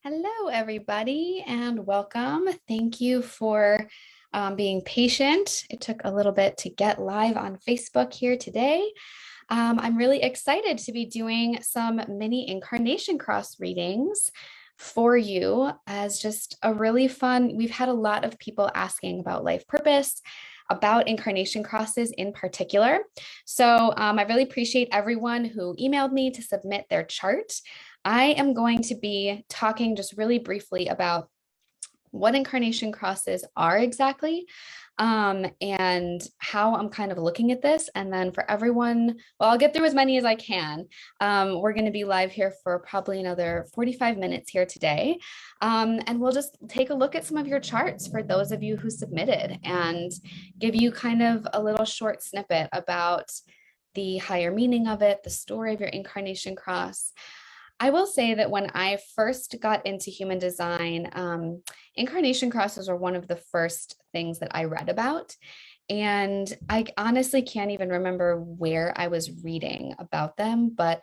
Hello, everybody, and welcome. Thank you for being patient. It took a little bit to get live on Facebook here today. I'm really excited to be doing some mini incarnation cross readings for you as just a really fun. We've had a lot of people asking about life purpose, about incarnation crosses in particular. So I really appreciate everyone who emailed me to submit their chart. I am going to be talking just really briefly about what incarnation crosses are exactly, and how I'm kind of looking at this. And then for everyone, well, I'll get through as many as I can. We're going to be live here for probably another 45 minutes here today. And we'll just take a look at some of your charts for those of you who submitted and give you kind of a little short snippet about the higher meaning of it, the story of your incarnation cross. I will say that when I first got into human design, incarnation crosses were one of the first things that I read about. And I honestly can't even remember where I was reading about them, but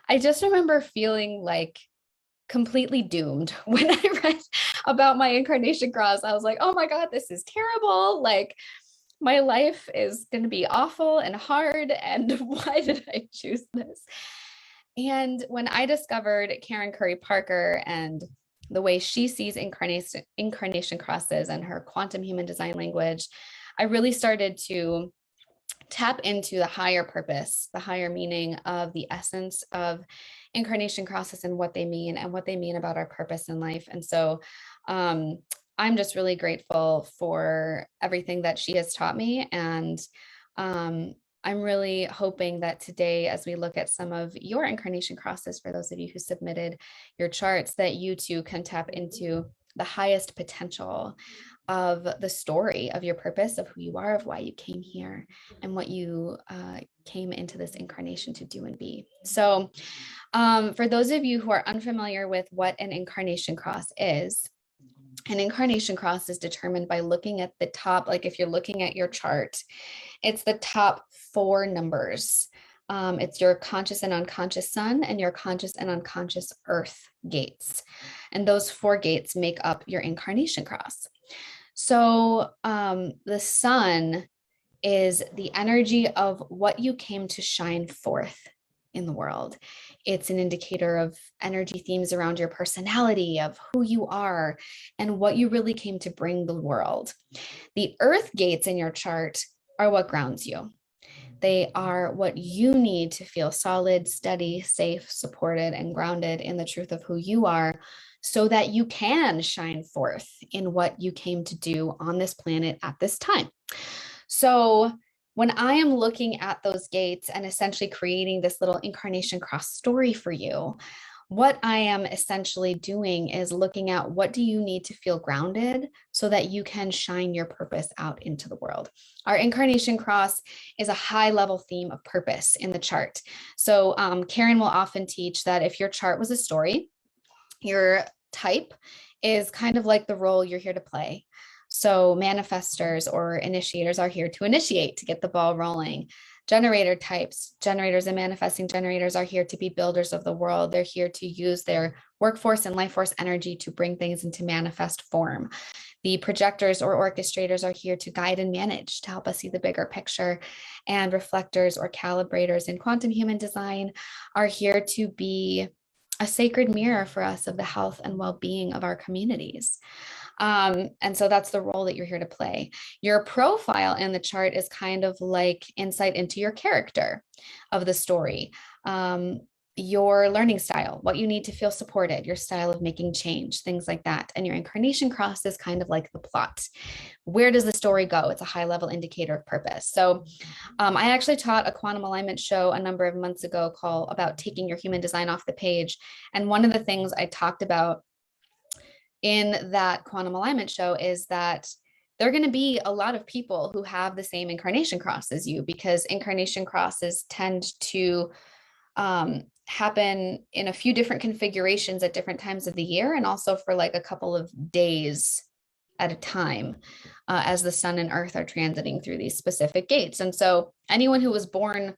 I just remember feeling like completely doomed when I read about my incarnation cross. I was like, oh my God, this is terrible. Like, my life is going to be awful and hard. And why did I choose this? And when I discovered Karen Curry Parker and the way she sees incarnation crosses and her quantum human design language, I really started to tap into the higher purpose, the higher meaning of the essence of incarnation crosses and what they mean about our purpose in life. And so I'm just really grateful for everything that she has taught me. And I'm really hoping that today, as we look at some of your incarnation crosses, for those of you who submitted your charts, that you too can tap into the highest potential of the story of your purpose, of who you are, of why you came here, and what you came into this incarnation to do and be. So for those of you who are unfamiliar with what an incarnation cross is, an incarnation cross is determined by looking at the top, like if you're looking at your chart, it's the top four numbers. It's your conscious and unconscious sun and your conscious and unconscious earth gates. And those four gates make up your incarnation cross. So the sun is the energy of what you came to shine forth in the world. It's an indicator of energy themes around your personality, of who you are, and what you really came to bring the world. The earth gates in your chart are what grounds you. They are what you need to feel solid, steady, safe, supported, and grounded in the truth of who you are, so that you can shine forth in what you came to do on this planet at this time. So when I am looking at those gates and essentially creating this little incarnation cross story for you, what I am essentially doing is looking at what do you need to feel grounded so that you can shine your purpose out into the world. Our incarnation cross is a high level theme of purpose in the chart. So Karen will often teach that if your chart was a story, your type is kind of like the role you're here to play. So manifestors or initiators are here to initiate, to get the ball rolling. Generator types, generators and manifesting generators are here to be builders of the world. They're here to use their workforce and life force energy to bring things into manifest form. The projectors or orchestrators are here to guide and manage, to help us see the bigger picture. And reflectors or calibrators in quantum human design are here to be a sacred mirror for us of the health and well-being of our communities. And so that's the role that you're here to play. Your profile in the chart is kind of like insight into your character of the story, your learning style, what you need to feel supported, your style of making change, things like that. And your incarnation cross is kind of like the plot. Where does the story go? It's a high level indicator of purpose. So I actually taught a quantum alignment show a number of months ago called about taking your human design off the page. And one of the things I talked about in that quantum alignment show is that there are going to be a lot of people who have the same incarnation cross as you, because incarnation crosses tend to happen in a few different configurations at different times of the year, and also for like a couple of days at a time as the sun and earth are transiting through these specific gates. And so anyone who was born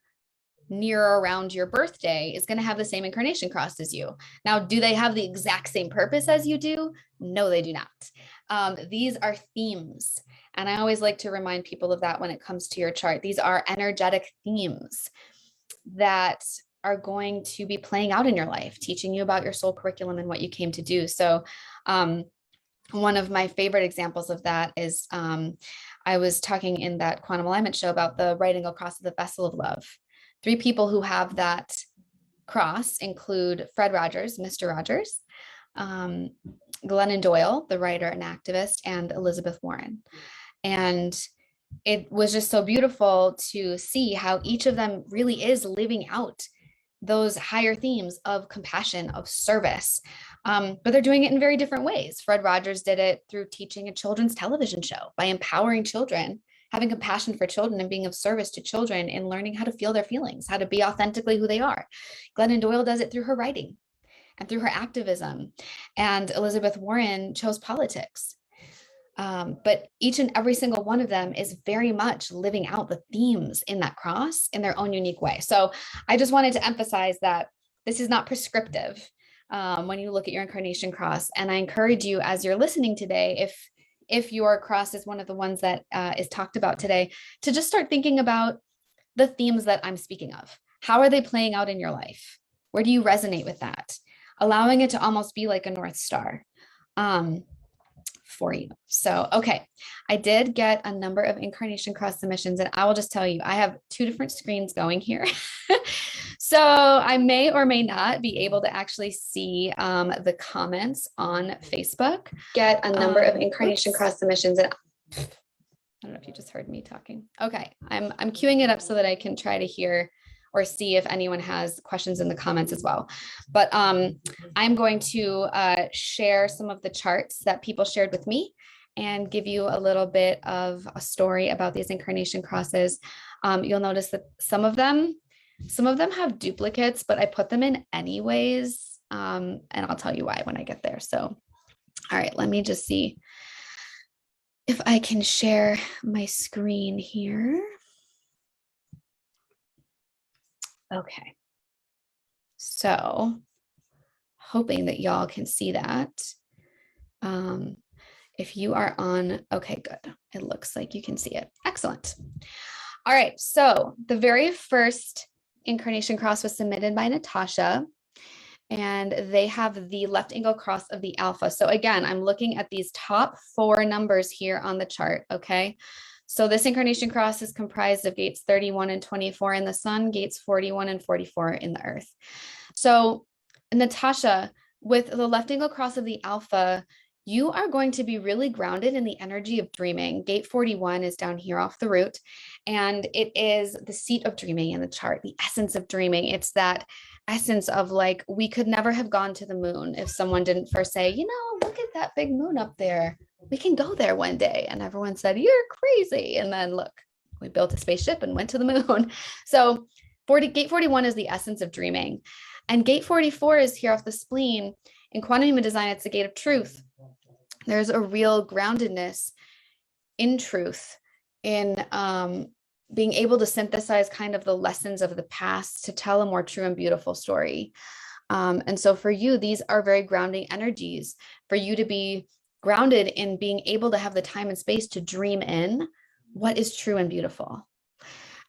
near or around your birthday is going to have the same incarnation cross as you. Now, do they have the exact same purpose as you do? No, they do not. These are themes. And I always like to remind people of that when it comes to your chart. These are energetic themes that are going to be playing out in your life, teaching you about your soul curriculum and what you came to do. So, one of my favorite examples of that is I was talking in that Quantum Alignment show about the writing across the vessel of love. 3 people who have that cross include Fred Rogers, Mr. Rogers, Glennon Doyle, the writer and activist, and Elizabeth Warren. And it was just so beautiful to see how each of them really is living out those higher themes of compassion, of service. But they're doing it in very different ways. Fred Rogers did it through teaching a children's television show by empowering children, having compassion for children and being of service to children in learning how to feel their feelings, how to be authentically who they are. Glennon Doyle does it through her writing and through her activism. And Elizabeth Warren chose politics. But each and every single one of them is very much living out the themes in that cross in their own unique way. So I just wanted to emphasize that this is not prescriptive when you look at your incarnation cross. And I encourage you, as you're listening today, if your cross is one of the ones that is talked about today, to just start thinking about the themes that I'm speaking of. How are they playing out in your life? Where do you resonate with that? Allowing it to almost be like a North Star. For you. So, okay, I did get a number of incarnation cross submissions, and I will just tell you, I have 2 different screens going here. So I may or may not be able to actually see the comments on Facebook. Get a number of incarnation cross submissions, and I don't know if you just heard me talking. Okay, I'm queuing it up so that I can try to hear or see if anyone has questions in the comments as well. But I'm going to share some of the charts that people shared with me and give you a little bit of a story about these incarnation crosses. You'll notice that some of them have duplicates, but I put them in anyways. And I'll tell you why when I get there. So, all right, let me just see if I can share my screen here. Okay, so hoping that y'all can see that. If you are on, okay, good. It looks like you can see it. Excellent. All right, so the very first incarnation cross was submitted by Natasha, and they have the left angle cross of the alpha. So again, I'm looking at these top 4 numbers here on the chart, okay? So this incarnation cross is comprised of gates 31 and 24 in the sun, gates 41 and 44 in the earth. So Natasha, with the left angle cross of the alpha, you are going to be really grounded in the energy of dreaming. Gate 41 is down here off the root, and it is the seat of dreaming in the chart, the essence of dreaming. It's that essence of like, we could never have gone to the moon if someone didn't first say, you know, look at that big moon up there. We can go there one day. And everyone said, you're crazy. And then look, we built a spaceship and went to the moon. So gate 41 is the essence of dreaming. And gate 44 is here off the spleen. In quantum human design, it's the gate of truth. There's a real groundedness in truth, in being able to synthesize kind of the lessons of the past to tell a more true and beautiful story. And so for you, these are very grounding energies for you to be grounded in being able to have the time and space to dream in what is true and beautiful.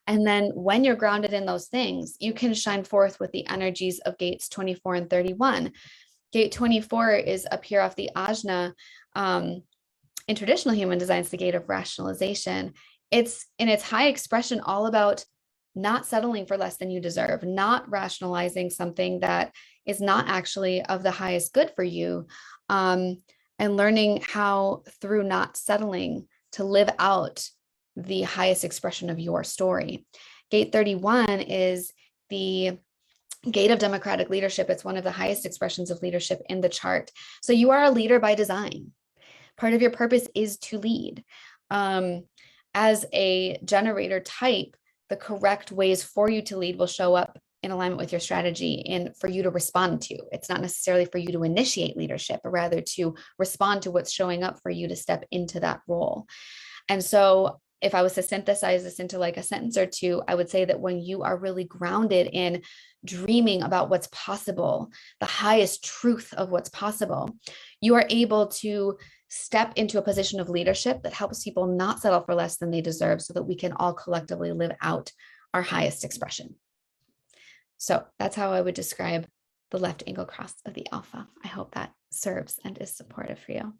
And then when you're grounded in those things, you can shine forth with the energies of gates 24 and 31. Gate 24 is up here off the ajna. In traditional human design, it's the gate of rationalization. It's in its high expression all about not settling for less than you deserve, not rationalizing something that is not actually of the highest good for you, and learning how through not settling to live out the highest expression of your story. Gate 31 is the gate of democratic leadership. It's one of the highest expressions of leadership in the chart. So you are a leader by design. Part of your purpose is to lead. As a generator type, the correct ways for you to lead will show up in alignment with your strategy and for you to respond to. It's not necessarily for you to initiate leadership, but rather to respond to what's showing up for you to step into that role. And so if I was to synthesize this into like a sentence or two, I would say that when you are really grounded in dreaming about what's possible, the highest truth of what's possible, you are able to step into a position of leadership that helps people not settle for less than they deserve so that we can all collectively live out our highest expression. So that's how I would describe the left angle cross of the alpha. I hope that serves and is supportive for you.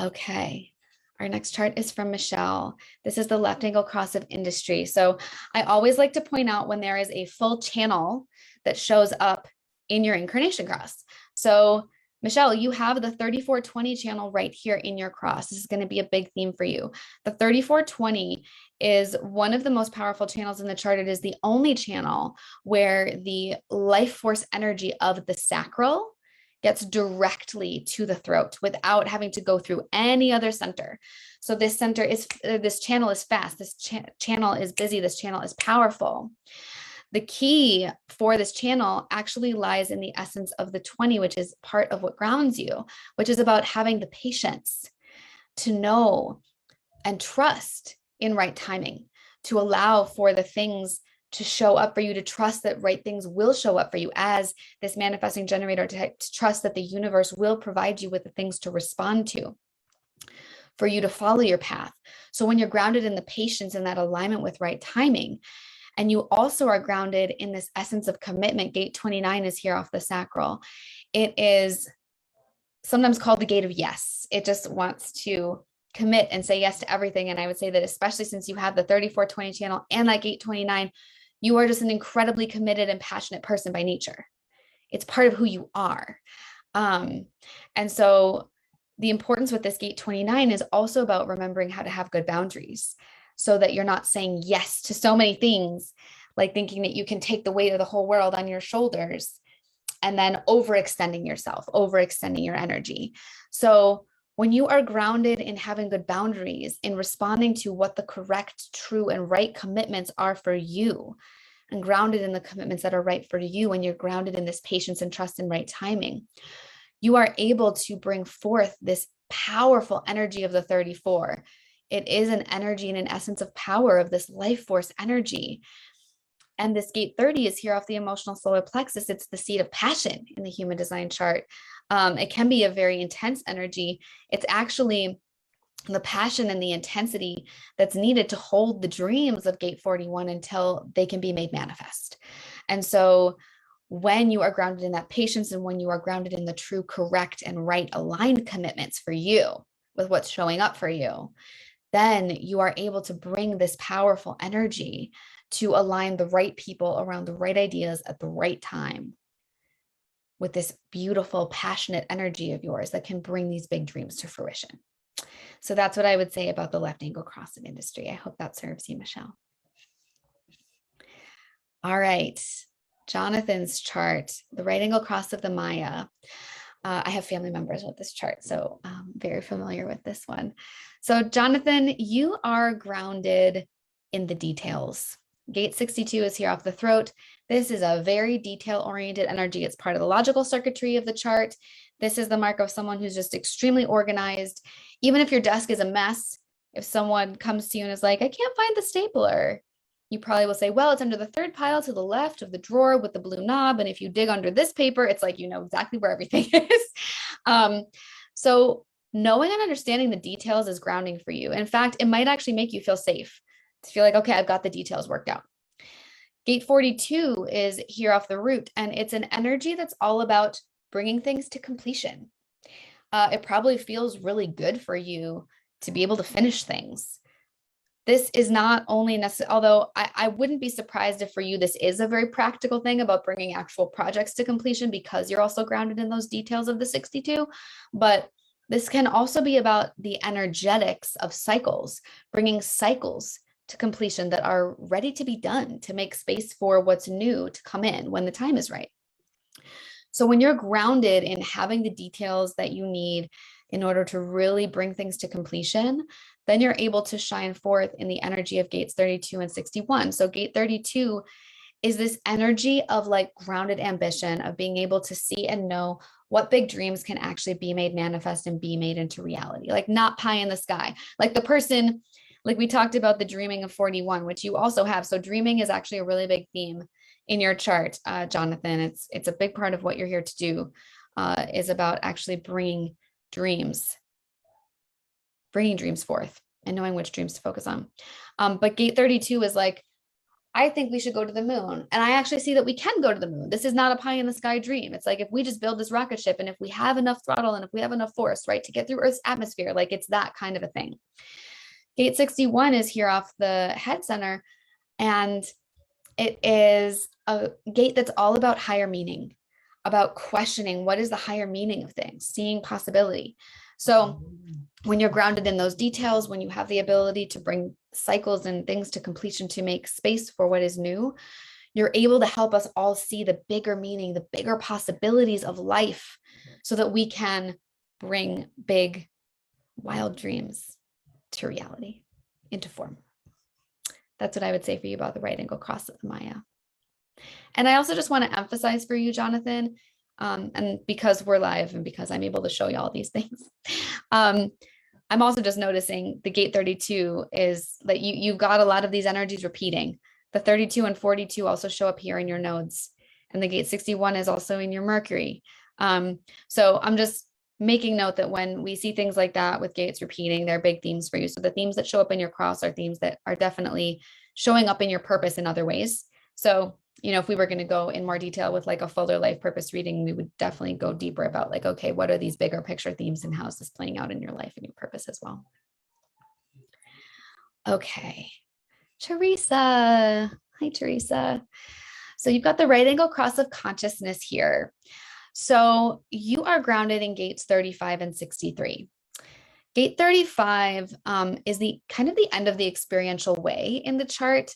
Okay. Our next chart is from Michelle. This is the left angle cross of industry. So I always like to point out when there is a full channel that shows up in your incarnation cross. So Michelle, you have the 3420 channel right here in your cross. This is going to be a big theme for you. The 3420 is one of the most powerful channels in the chart. It is the only channel where the life force energy of the sacral gets directly to the throat without having to go through any other center. So this channel is fast. This channel is busy. This channel is powerful. The key for this channel actually lies in the essence of the 20, which is part of what grounds you, which is about having the patience to know and trust in right timing, to allow for the things to show up for you, to trust that right things will show up for you as this manifesting generator, to trust that the universe will provide you with the things to respond to, for you to follow your path. So when you're grounded in the patience and that alignment with right timing, and you also are grounded in this essence of commitment, gate 29 is here off the sacral. It is sometimes called the gate of yes. It just wants to commit and say yes to everything. And I would say that especially since you have the 3420 channel and that gate 29, you are just an incredibly committed and passionate person by nature. It's part of who you are. And so the importance with this gate 29 is also about remembering how to have good boundaries so that you're not saying yes to so many things, like thinking that you can take the weight of the whole world on your shoulders and then overextending yourself, overextending your energy. So when you are grounded in having good boundaries, in responding to what the correct, true, and right commitments are for you, and grounded in the commitments that are right for you, when you're grounded in this patience and trust and right timing, you are able to bring forth this powerful energy of the 34. It is an energy and an essence of power of this life force energy. And this gate 30 is here off the emotional solar plexus. It's the seat of passion in the human design chart. It can be a very intense energy. It's actually the passion and the intensity that's needed to hold the dreams of gate 41 until they can be made manifest. And so when you are grounded in that patience and when you are grounded in the true, correct, and right aligned commitments for you with what's showing up for you, then you are able to bring this powerful energy to align the right people around the right ideas at the right time with this beautiful, passionate energy of yours that can bring these big dreams to fruition. So that's what I would say about the left angle cross of industry. I hope that serves you, Michelle. All right, Jonathan's chart, the right angle cross of the Maya. I have family members with this chart, so I'm very familiar with this one. So Jonathan, you are grounded in the details. Gate 62 is here off the throat. This is a very detail-oriented energy. It's part of the logical circuitry of the chart. This is the mark of someone who's just extremely organized. Even if your desk is a mess, if someone comes to you and is like, I can't find the stapler, you probably will say, well, it's under the third pile to the left of the drawer with the blue knob. And if you dig under this paper, it's like, you know exactly where everything is. So knowing and understanding the details is grounding for you. In fact, it might actually make you feel safe to feel like, okay, I've got the details worked out. Gate 42 is here off the root, and it's an energy that's all about bringing things to completion. It probably feels really good for you to be able to finish things. This is not only necessary, although I wouldn't be surprised if for you, this is a very practical thing about bringing actual projects to completion because you're also grounded in those details of the 62. But this can also be about the energetics of cycles, bringing cycles to completion that are ready to be done to make space for what's new to come in when the time is right. So when you're grounded in having the details that you need in order to really bring things to completion, then you're able to shine forth in the energy of gates 32 and 61. So gate 32 is this energy of like grounded ambition, of being able to see and know what big dreams can actually be made manifest and be made into reality, like not pie in the sky. Like the person, like we talked about the dreaming of 41, which you also have. So dreaming is actually a really big theme in your chart, Jonathan. It's a big part of what you're here to do, is about actually bringing dreams forth and knowing which dreams to focus on. But gate 32 is like, I think we should go to the moon. And I actually see that we can go to the moon. This is not a pie in the sky dream. It's like, if we just build this rocket ship and if we have enough throttle and if we have enough force, right, to get through Earth's atmosphere, like it's that kind of a thing. Gate 61 is here off the head center. And it is a gate that's all about higher meaning, about questioning what is the higher meaning of things, seeing possibility. So when you're grounded in those details, when you have the ability to bring cycles and things to completion to make space for what is new, you're able to help us all see the bigger meaning, the bigger possibilities of life, so that we can bring big, wild dreams to reality, into form. That's what I would say for you about the right angle cross of the Maya. And I also just want to emphasize for you, Jonathan, and because we're live and because I'm able to show you all these things, I'm also just noticing the gate 32 is that you've got a lot of these energies repeating. The 32 and 42 also show up here in your nodes, and the gate 61 is also in your Mercury. So I'm just making note that when we see things like that with gates repeating, they're big themes for you. So the themes that show up in your cross are themes that are definitely showing up in your purpose in other ways. So, you know, if we were going to go in more detail with like a fuller life purpose reading, we would definitely go deeper about like, okay, what are these bigger picture themes and how is this playing out in your life and your purpose as well? Okay, Teresa. Hi, Teresa. So you've got the right angle cross of consciousness here. So you are grounded in gates 35 and 63. Gate 35 is the kind of the end of the experiential way in the chart.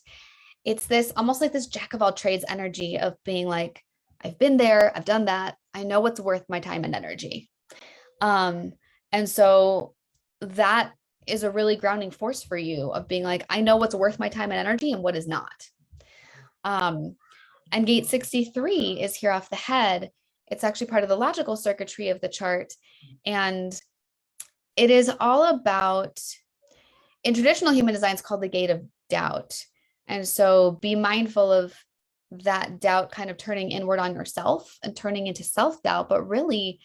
It's this almost like this jack of all trades energy of being like, I've been there, I've done that, I know what's worth my time and energy. And so that is a really grounding force for you of being like, I know what's worth my time and energy and what is not. And gate 63 is here off the head. It's actually part of the logical circuitry of the chart. And it is all about, in traditional human design, it's called the gate of doubt. And so be mindful of that doubt kind of turning inward on yourself and turning into self-doubt. But really,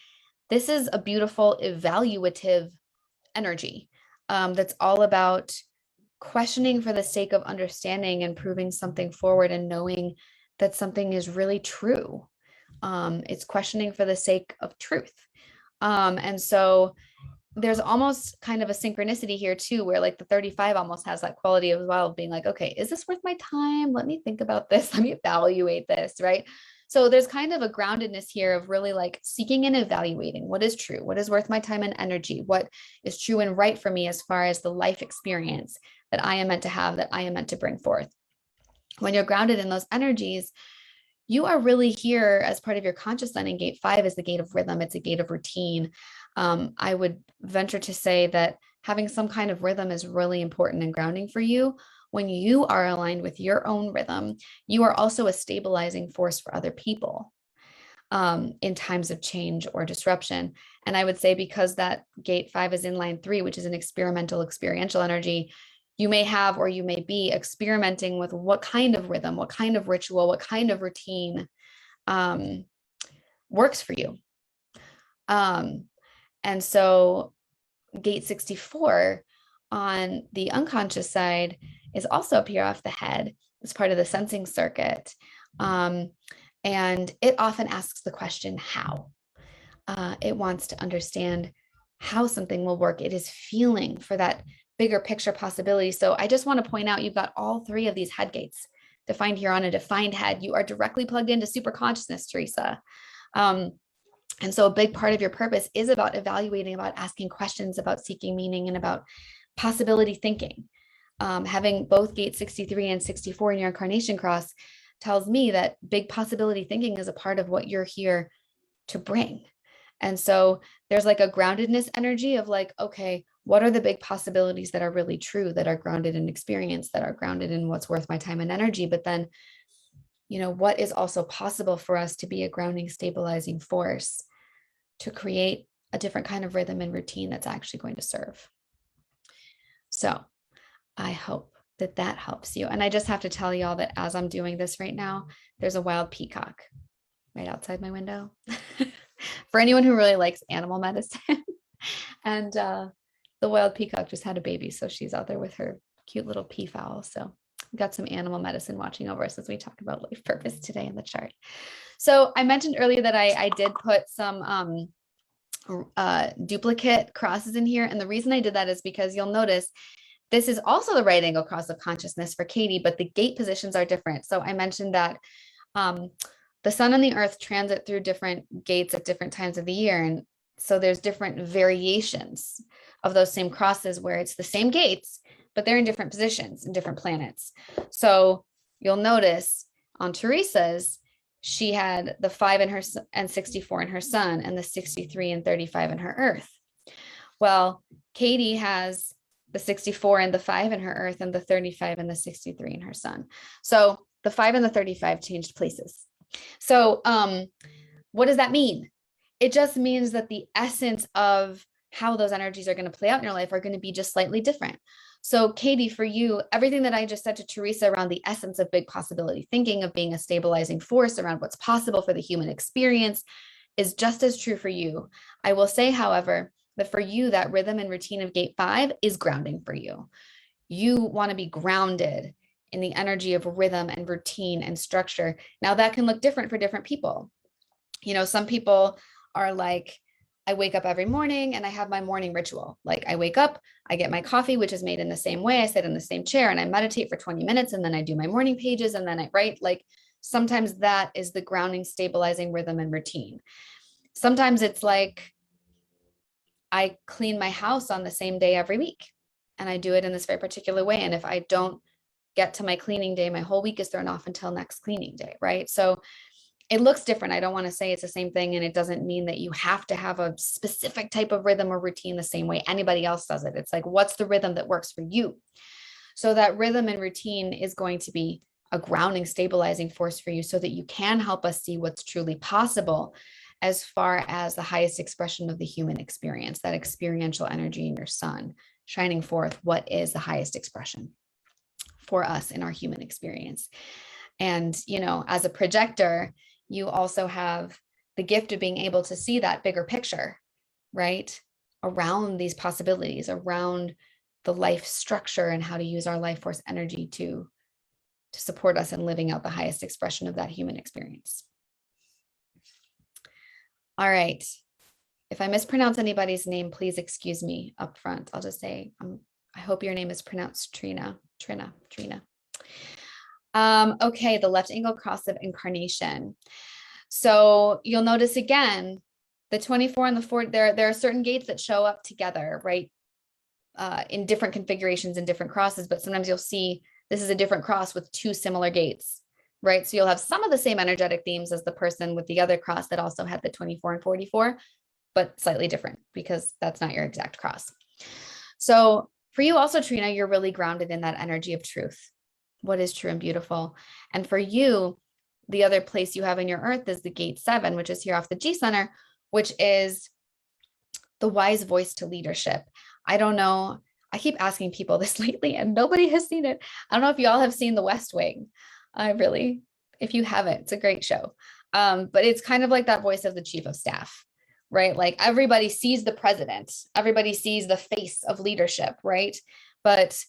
this is a beautiful evaluative energy that's all about questioning for the sake of understanding and proving something forward and knowing that something is really true. It's questioning for the sake of truth. And so there's almost kind of a synchronicity here too, where like the 35 almost has that quality as well, being like, okay, is this worth my time? Let me think about this. Let me evaluate this, right? So there's kind of a groundedness here of really like seeking and evaluating what is true, what is worth my time and energy, what is true and right for me as far as the life experience that I am meant to have, that I am meant to bring forth. When you're grounded in those energies, you are really here as part of your conscious sign. In gate 5 is the gate of rhythm. It's a gate of routine. I would venture to say that having some kind of rhythm is really important and grounding for you. When you are aligned with your own rhythm, you are also a stabilizing force for other people in times of change or disruption. And I would say because that gate 5 is in line 3, which is an experiential energy, you may have, or you may be experimenting with what kind of rhythm, what kind of ritual, what kind of routine works for you. And so gate 64 on the unconscious side is also up here off the head. It's part of the sensing circuit. And it often asks the question, how? It wants to understand how something will work. It is feeling for that bigger picture possibility. So I just want to point out, you've got all 3 of these head gates defined here on a defined head. You are directly plugged into super consciousness, Teresa. And so a big part of your purpose is about evaluating, about asking questions, about seeking meaning, and about possibility thinking. Having both gate 63 and 64 in your incarnation cross tells me that big possibility thinking is a part of what you're here to bring. And so there's like a groundedness energy of like, okay, what are the big possibilities that are really true, that are grounded in experience, that are grounded in what's worth my time and energy? But then what is also possible for us to be a grounding, stabilizing force to create a different kind of rhythm and routine that's actually going to serve. So I hope that helps you. And I just have to tell y'all that as I'm doing this right now, there's a wild peacock right outside my window. For anyone who really likes animal medicine. And the wild peacock just had a baby, so she's out there with her cute little peafowl. So we've got some animal medicine watching over us as we talk about life purpose today in the chart. So I mentioned earlier that I did put some duplicate crosses in here. And the reason I did that is because you'll notice this is also the right angle cross of consciousness for Katie, but the gate positions are different. So I mentioned that the sun and the earth transit through different gates at different times of the year. And so there's different variations of those same crosses where it's the same gates, but they're in different positions in different planets. So you'll notice on Teresa's, she had the 5 in her and 64 in her sun and the 63 and 35 in her earth. Well, Katie has the 64 and the 5 in her earth and the 35 and the 63 in her sun. So the 5 and the 35 changed places. So what does that mean? It just means that the essence of how those energies are going to play out in your life are going to be just slightly different. So Katie, for you, everything that I just said to Teresa around the essence of big possibility thinking, of being a stabilizing force around what's possible for the human experience, is just as true for you. I will say, however, that for you, that rhythm and routine of gate 5 is grounding for you. You want to be grounded in the energy of rhythm and routine and structure. Now that can look different for different people. Some people are like, I wake up every morning and I have my morning ritual. Like I wake up, I get my coffee, which is made in the same way. I sit in the same chair and I meditate for 20 minutes and then I do my morning pages and then I write. Like sometimes that is the grounding, stabilizing rhythm and routine. Sometimes it's like I clean my house on the same day every week and I do it in this very particular way. And if I don't get to my cleaning day, my whole week is thrown off until next cleaning day, right? So it looks different. I don't want to say it's the same thing. And it doesn't mean that you have to have a specific type of rhythm or routine the same way anybody else does it. It's like, what's the rhythm that works for you? So that rhythm and routine is going to be a grounding, stabilizing force for you so that you can help us see what's truly possible as far as the highest expression of the human experience, that experiential energy in your sun, shining forth what is the highest expression for us in our human experience. And, as a projector, you also have the gift of being able to see that bigger picture, right? Around these possibilities, around the life structure and how to use our life force energy to support us in living out the highest expression of that human experience. All right. If I mispronounce anybody's name, please excuse me up front. I'll just say, I hope your name is pronounced Trina. Okay, the left angle cross of incarnation. So you'll notice again, the 24 and the 4, there are certain gates that show up together, right? In different configurations and different crosses, but sometimes you'll see this is a different cross with 2 similar gates, right? So you'll have some of the same energetic themes as the person with the other cross that also had the 24 and 44, but slightly different because that's not your exact cross. So for you also, Trina, you're really grounded in that energy of truth. What is true and beautiful. And for you, the other place you have in your earth is the gate 7, which is here off the G center, which is the wise voice to leadership. I don't know. I keep asking people this lately and nobody has seen it. I don't know if y'all have seen The West Wing. If you haven't, it's a great show. But it's kind of like that voice of the chief of staff, right? Like everybody sees the president, everybody sees the face of leadership, right? But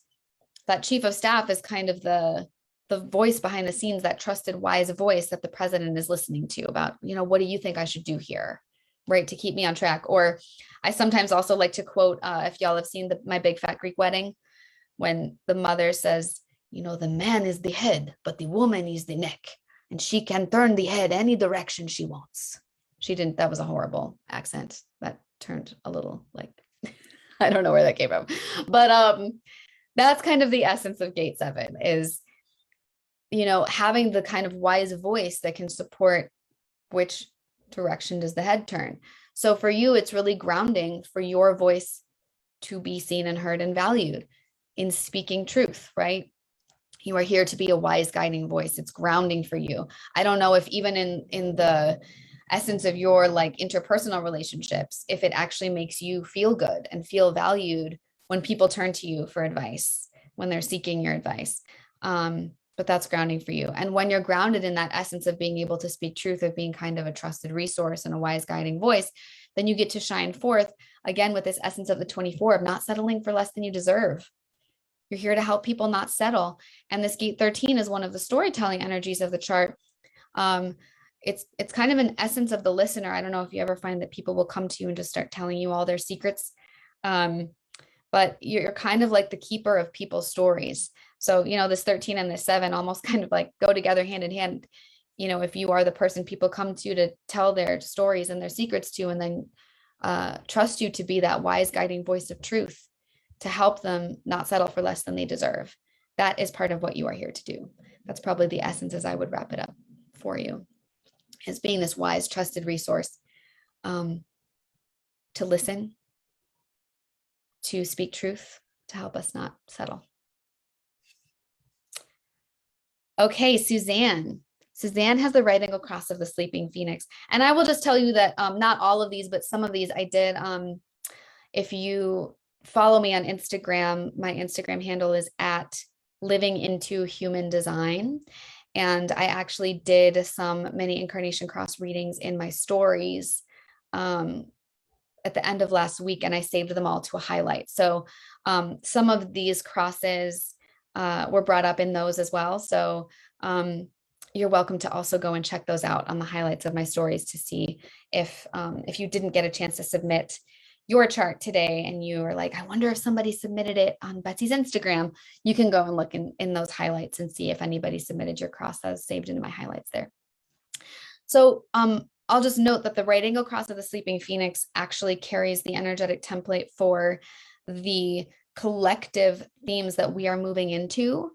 that chief of staff is kind of the voice behind the scenes, that trusted, wise voice that the president is listening to about, what do you think I should do here, right? To keep me on track. Or I sometimes also like to quote, if y'all have seen My Big Fat Greek Wedding, when the mother says, the man is the head, but the woman is the neck, and she can turn the head any direction she wants. That was a horrible accent. That turned a little like, I don't know where that came from, but that's kind of the essence of gate 7 is, having the kind of wise voice that can support which direction does the head turn. So for you, it's really grounding for your voice to be seen and heard and valued in speaking truth, right? You are here to be a wise guiding voice. It's grounding for you. I don't know if even in the essence of your like interpersonal relationships, if it actually makes you feel good and feel valued when people turn to you for advice, when they're seeking your advice. But that's grounding for you. And when you're grounded in that essence of being able to speak truth, of being kind of a trusted resource and a wise guiding voice, then you get to shine forth again with this essence of the 24 of not settling for less than you deserve. You're here to help people not settle. And this gate 13 is one of the storytelling energies of the chart. It's kind of an essence of the listener. I don't know if you ever find that people will come to you and just start telling you all their secrets. But you're kind of like the keeper of people's stories. So, this 13 and this 7 almost kind of like go together hand in hand. If you are the person people come to tell their stories and their secrets to, and then trust you to be that wise guiding voice of truth, to help them not settle for less than they deserve. That is part of what you are here to do. That's probably the essence as I would wrap it up for you, is being this wise, trusted resource, to listen, to speak truth, to help us not settle. Okay, Suzanne. Suzanne has the right angle cross of the sleeping phoenix. And I will just tell you that not all of these, but some of these I did. If you follow me on Instagram, my Instagram handle is at Living Into Human Design. And I actually did some Mini Incarnation Cross readings in my stories at the end of last week, and I saved them all to a highlight. So some of these crosses were brought up in those as well. So you're welcome to also go and check those out on the highlights of my stories to see if you didn't get a chance to submit your chart today and you are like, I wonder if somebody submitted it on Betsy's Instagram. You can go and look in those highlights and see if anybody submitted your cross. That was saved into my highlights there. So I'll just note that the right angle cross of the sleeping phoenix actually carries the energetic template for the collective themes that we are moving into.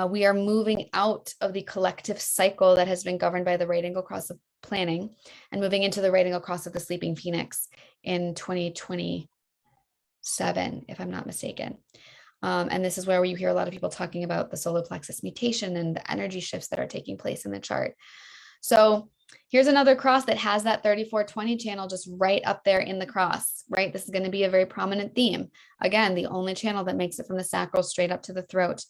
We are moving out of the collective cycle that has been governed by the right angle cross of planning and moving into the right angle cross of the sleeping phoenix in 2027, if I'm not mistaken. And this is where you hear a lot of people talking about the solar plexus mutation and the energy shifts that are taking place in the chart. So here's another cross that has that 3420 channel just right up there in the cross, right? This is going to be a very prominent theme. Again, the only channel that makes it from the sacral straight up to the throat.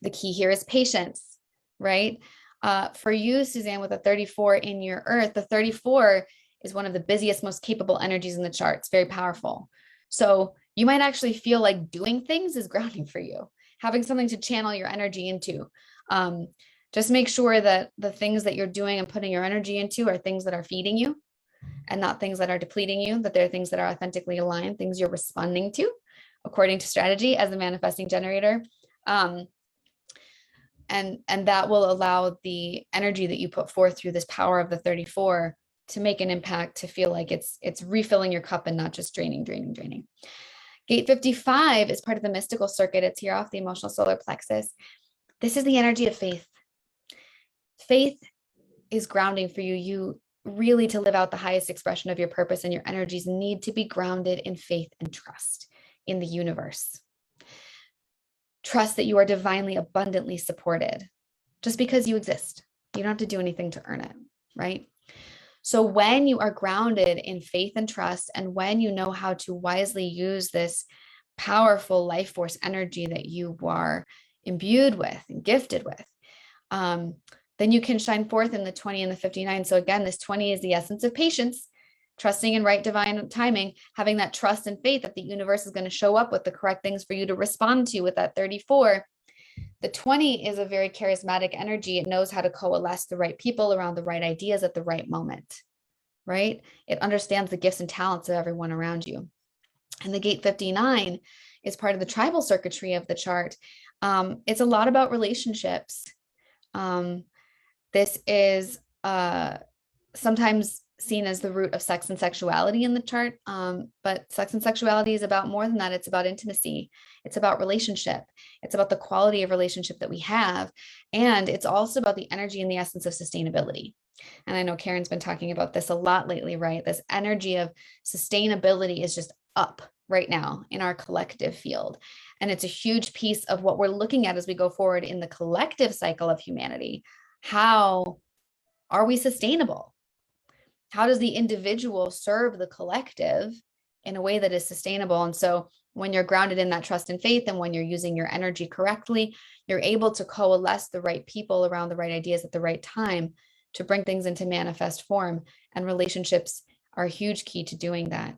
The key here is patience, right? For you, Suzanne, with a 34 in your earth, the 34 is one of the busiest, most capable energies in the chart. It's very powerful. So you might actually feel like doing things is grounding for you, having something to channel your energy into. Just make sure that the things that you're doing and putting your energy into are things that are feeding you and not things that are depleting you, that they're things that are authentically aligned, things you're responding to according to strategy as a manifesting generator. And that will allow the energy that you put forth through this power of the 34 to make an impact, to feel like it's refilling your cup and not just draining. Gate 55 is part of the mystical circuit. It's here off the emotional solar plexus. This is the energy of faith. Faith is grounding for you. You really, to live out the highest expression of your purpose and your energies, need to be grounded in faith and trust in the universe. Trust that you are divinely, abundantly supported just because you exist. You don't have to do anything to earn it, right? So when you are grounded in faith and trust, and when you know how to wisely use this powerful life force energy that you are imbued with and gifted with, then you can shine forth in the 20 and the 59. So again, this 20 is the essence of patience, trusting in right divine timing, having that trust and faith that the universe is going to show up with the correct things for you to respond to. With that 34, the 20 is a very charismatic energy. It knows how to coalesce the right people around the right ideas at the right moment, right? It understands the gifts and talents of everyone around you. And the gate 59 is part of the tribal circuitry of the chart. It's a lot about relationships. This is sometimes seen as the root of sex and sexuality in the chart. But sex and sexuality is about more than that. It's about intimacy. It's about relationship. It's about the quality of relationship that we have. And it's also about the energy and the essence of sustainability. And I know Karen's been talking about this a lot lately, right? This energy of sustainability is just up right now in our collective field. And it's a huge piece of what we're looking at as we go forward in the collective cycle of humanity. How are we sustainable? How does the individual serve the collective in a way that is sustainable? And so when you're grounded in that trust and faith, and when you're using your energy correctly, you're able to coalesce the right people around the right ideas at the right time to bring things into manifest form. And relationships are a huge key to doing that.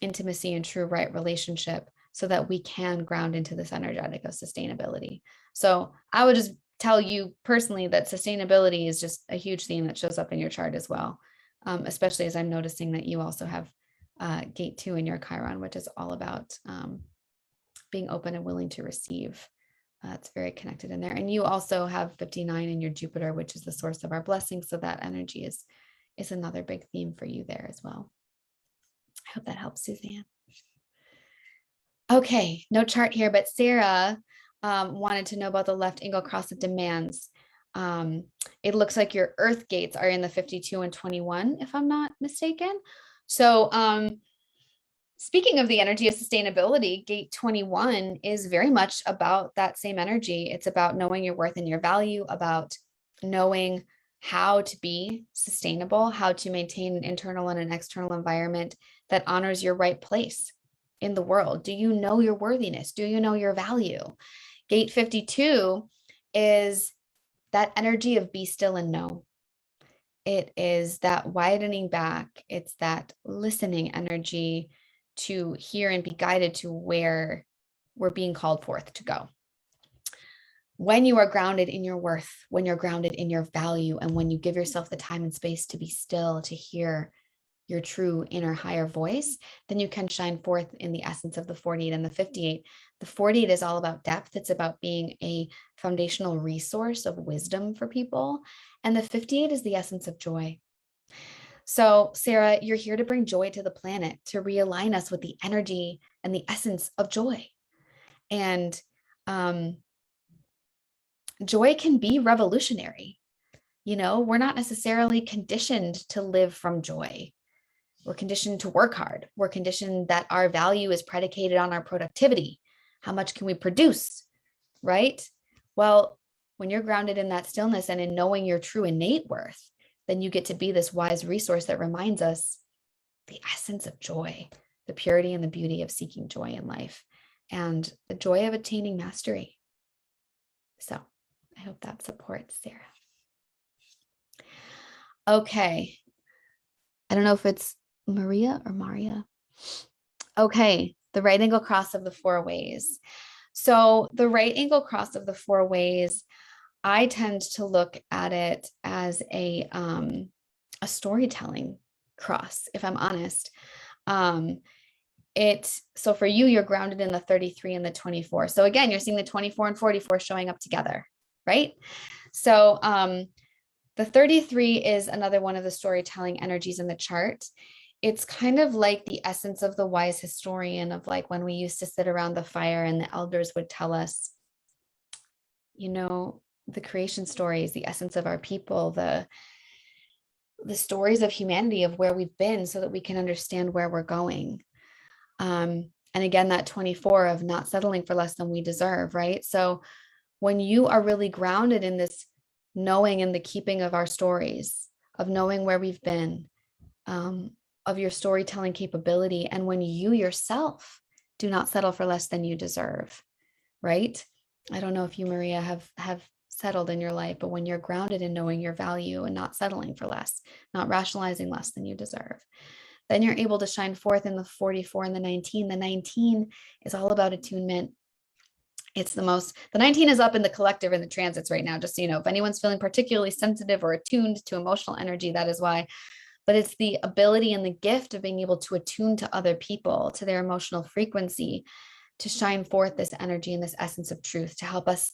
Intimacy and true right relationship, so that we can ground into this energetic of sustainability. So I would just tell you personally that sustainability is just a huge theme that shows up in your chart as well, especially as I'm noticing that you also have gate 2 in your Chiron, which is all about being open and willing to receive. It's very connected in there. And you also have 59 in your Jupiter, which is the source of our blessings. So that energy is another big theme for you there as well. I hope that helps, Suzanne. Okay, no chart here, but Sarah wanted to know about the left angle cross of demands. It looks like your earth gates are in the 52 and 21, if I'm not mistaken. So speaking of the energy of sustainability, gate 21 is very much about that same energy. It's about knowing your worth and your value, about knowing how to be sustainable, how to maintain an internal and an external environment that honors your right place in the world. Do you know your worthiness? Do you know your value? Gate 52 is that energy of be still and know. It is that widening back. It's that listening energy to hear and be guided to where we're being called forth to go. When you are grounded in your worth, when you're grounded in your value, and when you give yourself the time and space to be still, to hear your true inner higher voice, then you can shine forth in the essence of the 48 and the 58. The 48 is all about depth. It's about being a foundational resource of wisdom for people. And the 58 is the essence of joy. So Sarah, you're here to bring joy to the planet, to realign us with the energy and the essence of joy. And joy can be revolutionary. You know, we're not necessarily conditioned to live from joy. We're conditioned to work hard. We're conditioned that our value is predicated on our productivity. How much can we produce, right? Well, when you're grounded in that stillness and in knowing your true innate worth, then you get to be this wise resource that reminds us the essence of joy, the purity and the beauty of seeking joy in life, and the joy of attaining mastery. So I hope that supports Sarah. Okay. I don't know if it's Maria or Maria. Okay, the right angle cross of the 4 ways. So the right angle cross of the 4 ways, I tend to look at it as a storytelling cross, if I'm honest. So for you, you're grounded in the 33 and the 24. So again, you're seeing the 24 and 44 showing up together, right? So the 33 is another one of the storytelling energies in the chart. It's kind of like the essence of the wise historian, of like when we used to sit around the fire and the elders would tell us, you know, the creation stories, the essence of our people, the stories of humanity, of where we've been, so that we can understand where we're going. And again, that 24 of not settling for less than we deserve, right? So when you are really grounded in this knowing and the keeping of our stories, of knowing where we've been, of your storytelling capability, and when you yourself do not settle for less than you deserve, right? I don't know if you, Maria, have settled in your life, but when you're grounded in knowing your value and not settling for less, not rationalizing less than you deserve, then you're able to shine forth in the 44 and the 19. The 19 is all about attunement. It's the 19 is up in the collective in the transits right now, just so you know. If anyone's feeling particularly sensitive or attuned to emotional energy, that is why. But it's the ability and the gift of being able to attune to other people, to their emotional frequency, to shine forth this energy and this essence of truth, to help us.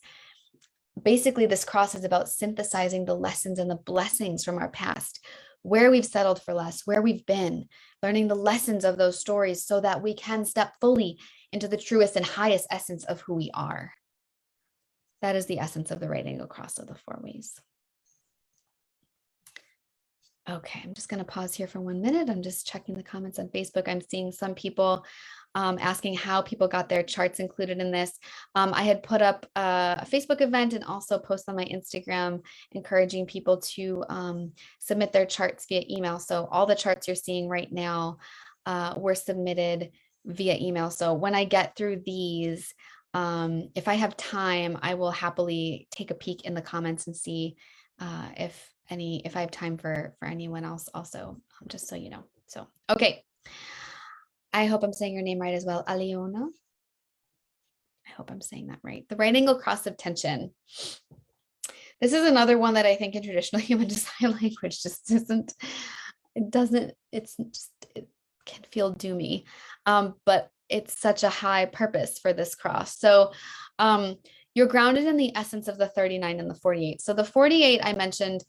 Basically, this cross is about synthesizing the lessons and the blessings from our past, where we've settled for less, where we've been, learning the lessons of those stories so that we can step fully into the truest and highest essence of who we are. That is the essence of the right angle cross of the 4 ways. Okay, I'm just going to pause here for 1 minute. I'm just checking the comments on Facebook. I'm seeing some people asking how people got their charts included in this. I had put up a Facebook event and also post on my Instagram encouraging people to submit their charts via email. So all the charts you're seeing right now were submitted via email. So when I get through these, if I have time, I will happily take a peek in the comments and see if I have time for anyone else also, just so you know. So, okay. I hope I'm saying your name right as well. Aliona. I hope I'm saying that right. The right angle cross of tension. This is another one that I think in traditional human design language just isn't, it can feel doomy. But it's such a high purpose for this cross. So you're grounded in the essence of the 39 and the 48. So the 48 I mentioned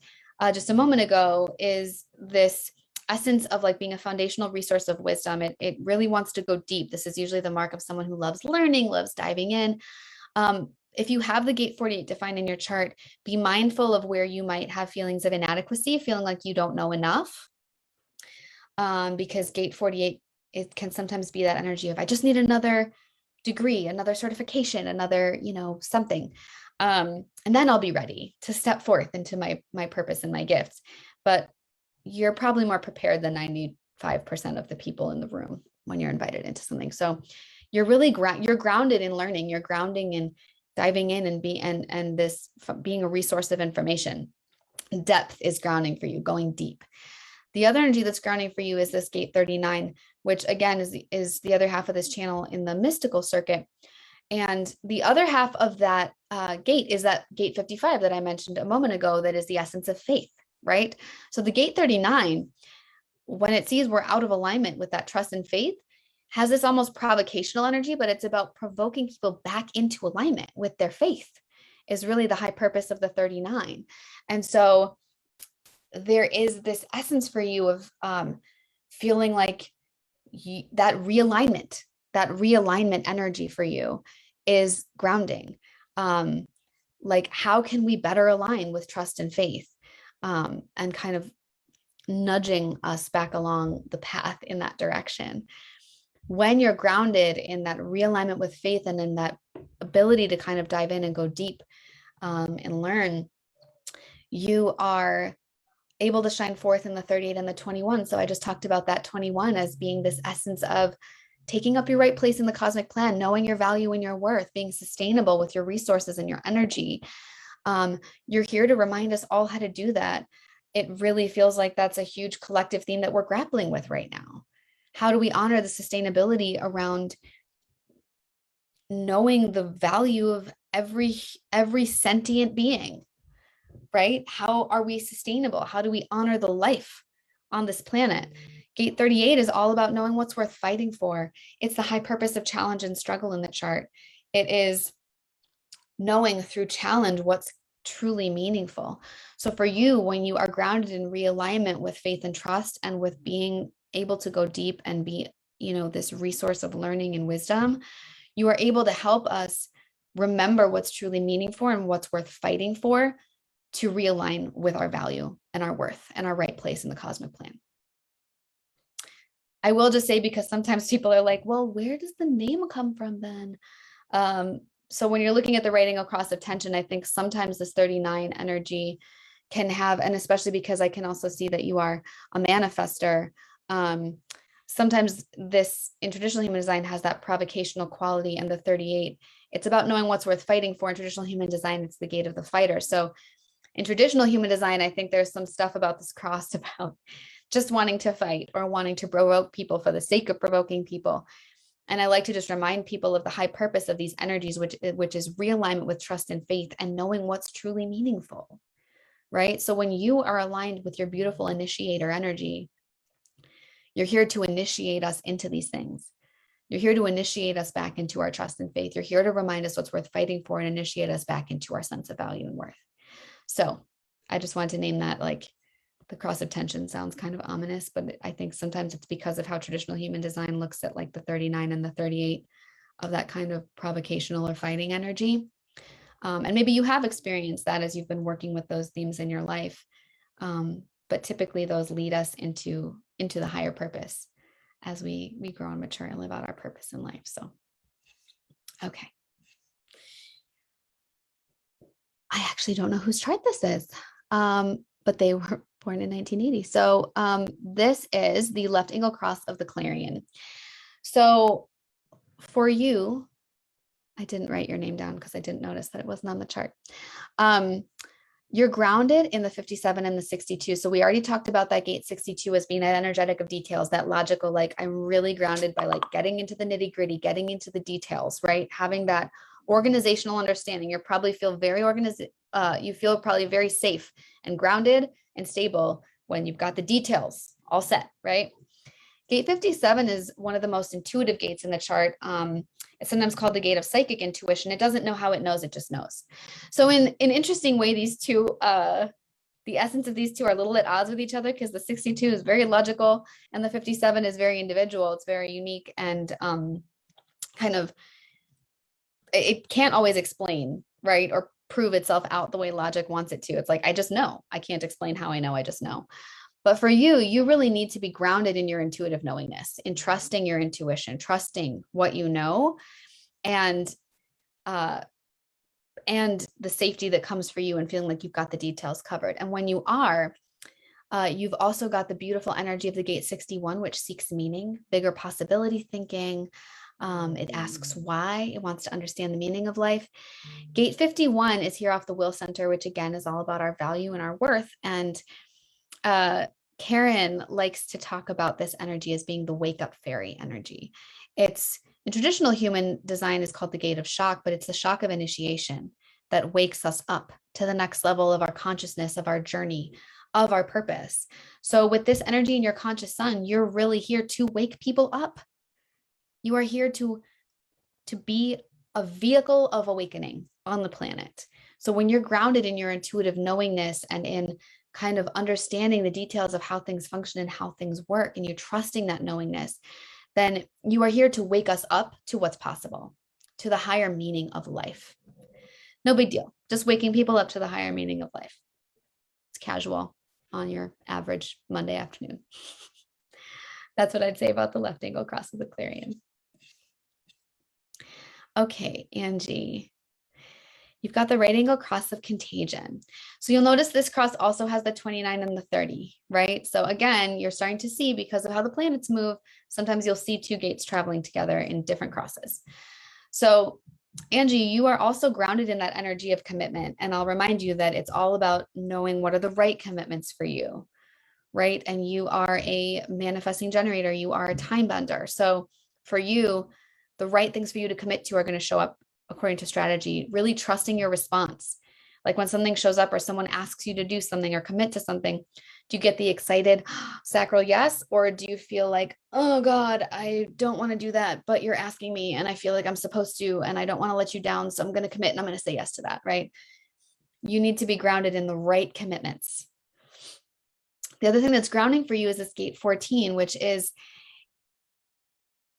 just a moment ago is this essence of like being a foundational resource of wisdom. It really wants to go deep. This is usually the mark of someone who loves learning, loves diving in. If you have the gate 48 defined in your chart, be mindful of where you might have feelings of inadequacy, feeling like you don't know enough. Because gate 48, it can sometimes be that energy of, I just need another degree, another certification, another, something. And then I'll be ready to step forth into my purpose and my gifts. But you're probably more prepared than 95% of the people in the room when you're invited into something. So you're really you're grounded in learning, you're grounding in diving in and this being a resource of information. Depth is grounding for you, going deep. The other energy that's grounding for you is this gate 39, which again is the other half of this channel in the mystical circuit. And the other half of that gate is that gate 55 that I mentioned a moment ago, that is the essence of faith, right? So the gate 39, when it sees we're out of alignment with that trust and faith, has this almost provocational energy, but it's about provoking people back into alignment with their faith, is really the high purpose of the 39. And so there is this essence for you of feeling like that realignment energy for you is grounding. Like, how can we better align with trust and faith, and kind of nudging us back along the path in that direction. When you're grounded in that realignment with faith and in that ability to kind of dive in and go deep and learn, you are able to shine forth in the 38 and the 21. So I just talked about that 21 as being this essence of taking up your right place in the cosmic plan, knowing your value and your worth, being sustainable with your resources and your energy. You're here to remind us all how to do that. It really feels like that's a huge collective theme that we're grappling with right now. How do we honor the sustainability around knowing the value of every sentient being, right? How are we sustainable? How do we honor the life on this planet? Gate 38 is all about knowing what's worth fighting for. It's the high purpose of challenge and struggle in the chart. It is knowing through challenge what's truly meaningful. So for you, when you are grounded in realignment with faith and trust, and with being able to go deep and be, this resource of learning and wisdom, you are able to help us remember what's truly meaningful and what's worth fighting for, to realign with our value and our worth and our right place in the cosmic plan. I will just say, because sometimes people are like, well, where does the name come from then? So when you're looking at the right angle cross of tension, I think sometimes this 39 energy can have, and especially because I can also see that you are a manifester, sometimes this in traditional human design has that provocational quality, and the 38, it's about knowing what's worth fighting for. In traditional human design, it's the gate of the fighter. So in traditional human design, I think there's some stuff about this cross about just wanting to fight or wanting to provoke people for the sake of provoking people. And I like to just remind people of the high purpose of these energies, which is realignment with trust and faith and knowing what's truly meaningful, right? So when you are aligned with your beautiful initiator energy, you're here to initiate us into these things. You're here to initiate us back into our trust and faith. You're here to remind us what's worth fighting for and initiate us back into our sense of value and worth. So I just wanted to name that. Like, the cross of tension sounds kind of ominous, but I think sometimes it's because of how traditional human design looks at like the 39 and the 38 of that kind of provocational or fighting energy. And maybe you have experienced that as you've been working with those themes in your life. but typically those lead us into the higher purpose as we grow and mature and live out our purpose in life. So, okay. I actually don't know whose chart this is, but they were born in 1980. So this is the left angle cross of the Clarion. So for you, I didn't write your name down because I didn't notice that it wasn't on the chart. You're grounded in the 57 and the 62. So we already talked about that gate 62 as being that energetic of details, that logical, like I'm really grounded by like getting into the nitty gritty, getting into the details, right? Having that organizational understanding. You probably feel very organized. You feel probably very safe and grounded and stable when you've got the details all set, right? Gate 57 is one of the most intuitive gates in the chart. It's sometimes called the gate of psychic intuition. It doesn't know how it knows, it just knows. So in an interesting way, these two, the essence of these two are a little at odds with each other because the 62 is very logical and the 57 is very individual. It's very unique and kind of, it can't always explain, right? Or prove itself out the way logic wants it to. It's like, I just know. I can't explain how I know, I just know. But for you, you really need to be grounded in your intuitive knowingness, in trusting your intuition, trusting what you know, and the safety that comes for you and feeling like you've got the details covered. And when you are, you've also got the beautiful energy of the gate 61, which seeks meaning, bigger possibility thinking. It asks why. It wants to understand the meaning of life. Gate 51 is here off the will center, which again is all about our value and our worth. And Karen likes to talk about this energy as being the wake up fairy energy. It's in traditional human design is called the gate of shock, but it's the shock of initiation that wakes us up to the next level of our consciousness, of our journey, of our purpose. So with this energy in your conscious sun, you're really here to wake people up. You are here to be a vehicle of awakening on the planet. So when you're grounded in your intuitive knowingness and in kind of understanding the details of how things function and how things work, and you're trusting that knowingness, then you are here to wake us up to what's possible, to the higher meaning of life. No big deal. Just waking people up to the higher meaning of life. It's casual on your average Monday afternoon. That's what I'd say about the left angle cross of the Clarion. Okay, Angie. You've got the right angle cross of Contagion. So you'll notice this cross also has the 29 and the 30, right? So again, you're starting to see, because of how the planets move, sometimes you'll see two gates traveling together in different crosses. So Angie, you are also grounded in that energy of commitment. And I'll remind you that it's all about knowing what are the right commitments for you, right? And you are a manifesting generator. You are a time bender. So for you, the right things for you to commit to are going to show up according to strategy, really trusting your response. Like when something shows up or someone asks you to do something or commit to something, do you get the excited sacral yes? Or do you feel like, oh God, I don't want to do that, but you're asking me and I feel like I'm supposed to, and I don't want to let you down. So I'm going to commit and I'm going to say yes to that, right? You need to be grounded in the right commitments. The other thing that's grounding for you is this gate 14, which is